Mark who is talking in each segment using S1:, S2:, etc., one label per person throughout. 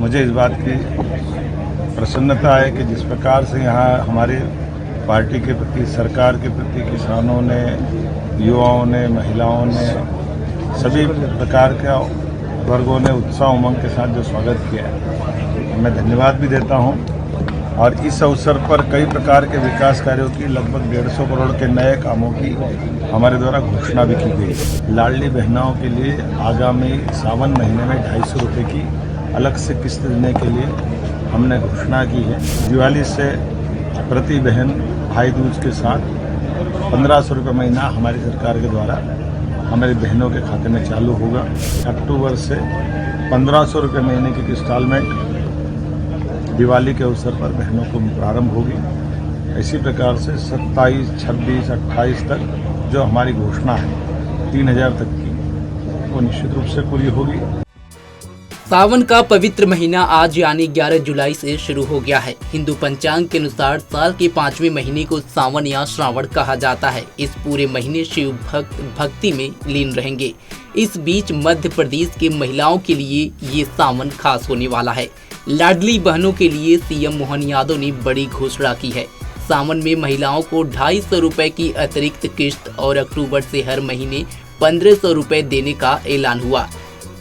S1: मुझे इस बात की प्रसन्नता है कि जिस प्रकार से यहाँ हमारी पार्टी के प्रति, सरकार के प्रति किसानों ने, युवाओं ने, महिलाओं ने, सभी प्रकार के वर्गों ने उत्साह उमंग के साथ जो स्वागत किया है, मैं धन्यवाद भी देता हूँ। और इस अवसर पर कई प्रकार के विकास कार्यों की लगभग 150 करोड़ के नए कामों की हमारे द्वारा घोषणा भी की गई। लाडली बहनाओं के लिए आगामी सावन महीने में 250 रुपये की अलग से किस्त देने के लिए हमने घोषणा की है। दिवाली से प्रति बहन भाई दूज के साथ 1500 रुपये महीना हमारी सरकार के द्वारा हमारी बहनों के खाते में चालू होगा। अक्टूबर से 1500 रुपये महीने की इंस्टॉलमेंट दिवाली के अवसर पर बहनों को प्रारंभ होगी। इसी प्रकार से 27, 26, 28 तक जो हमारी घोषणा है 3000 तक की, वो निश्चित रूप से पूरी होगी।
S2: सावन का पवित्र महीना आज यानी 11 जुलाई से शुरू हो गया है। हिंदू पंचांग के अनुसार साल के 5वें महीने को सावन या श्रावण कहा जाता है। इस पूरे महीने शिव भक्त भक्ति में लीन रहेंगे। इस बीच मध्य प्रदेश की महिलाओं के लिए ये सावन खास होने वाला है। लाडली बहनों के लिए सीएम मोहन यादव ने बड़ी घोषणा की है। सावन में महिलाओं को 250 रुपए की अतिरिक्त किस्त और अक्टूबर से हर महीने 1500 रुपए देने का ऐलान हुआ।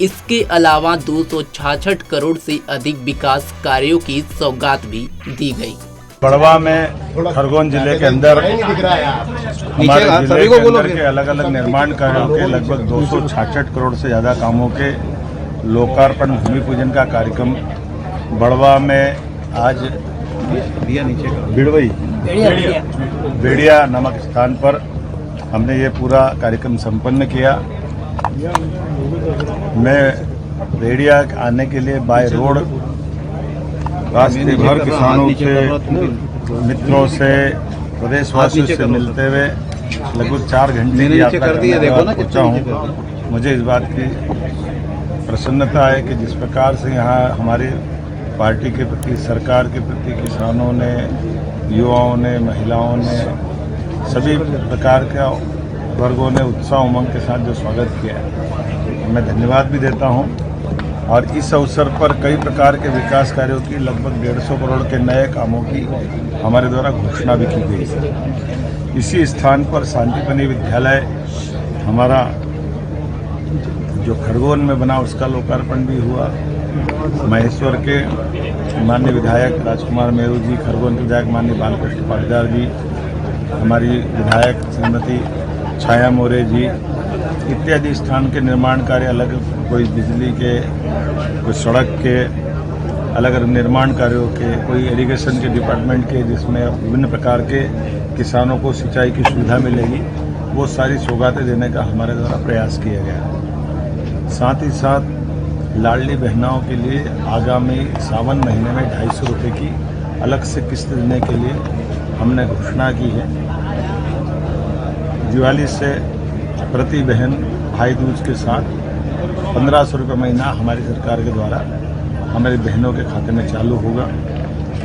S2: इसके अलावा 266 करोड़ से अधिक विकास कार्यों की सौगात भी दी गई।
S1: बड़वा में खरगोन जिले के अंदर हमारे जिले के अंदर के अलग अलग निर्माण कार्यों के लगभग 266 करोड़ से ज्यादा कामों के लोकार्पण भूमि पूजन का कार्यक्रम बड़वा में आज बेड़िया नामक स्थान पर हमने ये पूरा कार्यक्रम संपन्न किया। मैं बेड़िया आने के लिए बाय रोड रास्ते भर किसानों से, मित्रों से, प्रदेशवासियों से मिलते हुए लगभग 4 घंटे की यात्रा करके पहुंचा हूँ। मुझे इस बात की प्रसन्नता है कि जिस प्रकार से यहाँ हमारी पार्टी के प्रति, सरकार के प्रति किसानों ने, युवाओं ने, महिलाओं ने, सभी प्रकार के वर्गों ने उत्साह उमंग के साथ जो स्वागत किया है, मैं धन्यवाद भी देता हूँ। और इस अवसर पर कई प्रकार के विकास कार्यों की लगभग 150 करोड़ के नए कामों की हमारे द्वारा घोषणा भी की गई। इसी स्थान पर शांतिपनी विद्यालय हमारा जो खरगोन में बना उसका लोकार्पण भी हुआ। महेश्वर के माननीय विधायक राजकुमार मेरू जी, खरगोन के विधायक माननीय बालकृष्ण पाटीदार जी, हमारी विधायक श्रीमती छाया मोरे जी इत्यादि स्थान के निर्माण कार्य, अलग कोई बिजली के, कोई सड़क के, अलग अलग निर्माण कार्यों के, कोई इरिगेशन के डिपार्टमेंट के, जिसमें विभिन्न प्रकार के किसानों को सिंचाई की सुविधा मिलेगी, वो सारी सौगातें देने का हमारे द्वारा प्रयास किया गया है। साथ ही साथ लाडली बहनाओं के लिए आगामी सावन महीने में 250 रुपये की अलग से किस्त देने के लिए हमने घोषणा की है। दिवाली से प्रति बहन भाई दूज के साथ 1500 रुपये महीना हमारी सरकार के द्वारा हमारी बहनों के खाते में चालू होगा।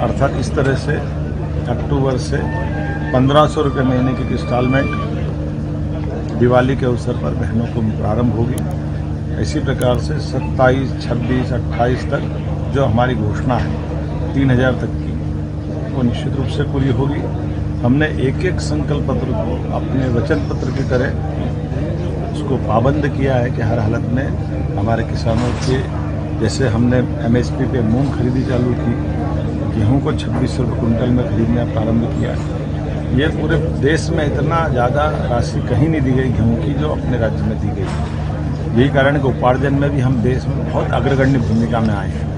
S1: अर्थात इस तरह से अक्टूबर से 1500 रुपये महीने की इंस्टॉलमेंट दिवाली के अवसर पर बहनों को प्रारंभ होगी। इसी प्रकार से 27, 26, 28 तक जो हमारी घोषणा है 3000 तक की, वो निश्चित रूप से पूरी होगी। हमने एक एक संकल्प पत्र को अपने वचन पत्र की तरह उसको पाबंद किया है कि हर हालत में हमारे किसानों के, जैसे हमने एमएसपी पे मूंग खरीदी चालू की, गेहूं को 2600 रुपये कुंटल में खरीदना प्रारंभ किया। ये पूरे देश में इतना ज़्यादा राशि कहीं नहीं दी गई गेहूं की जो अपने राज्य में दी गई। यही कारण है कि उपार्जन में भी हम देश में बहुत अग्रगण्य भूमिका में आए हैं।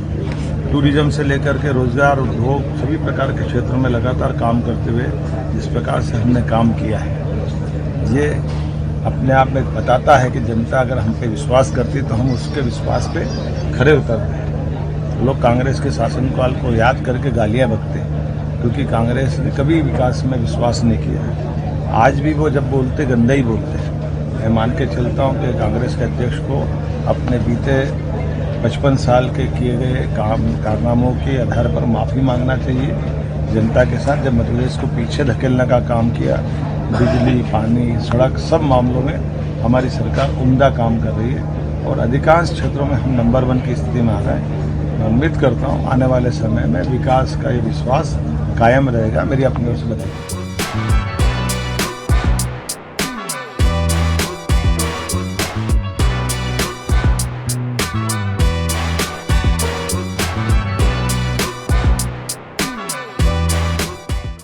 S1: टूरिज्म से लेकर के रोजगार, उद्योग, सभी प्रकार के क्षेत्रों में लगातार काम करते हुए जिस प्रकार से हमने काम किया है, ये अपने आप में बताता है कि जनता अगर हम पे विश्वास करती है तो हम उसके विश्वास पे खरे उतरते हैं। लोग कांग्रेस के शासनकाल को याद करके गालियां बकते हैं, क्योंकि कांग्रेस ने कभी विकास में विश्वास नहीं किया है। आज भी वो जब बोलते गंदा ही बोलते हैं। मैं मान के चलता हूँ कि कांग्रेस के अध्यक्ष को अपने बीते 55 साल के किए गए कारनामों के आधार पर माफ़ी मांगना चाहिए जनता के साथ। जब मध्य प्रदेश को पीछे धकेलने का काम किया, बिजली, पानी, सड़क, सब मामलों में हमारी सरकार उम्दा काम कर रही है और अधिकांश क्षेत्रों में हम नंबर 1 की स्थिति में आ रहे हैं। मैं उम्मीद करता हूँ आने वाले समय में विकास का ये विश्वास कायम रहेगा। मेरी अपनी ओर से बताइए।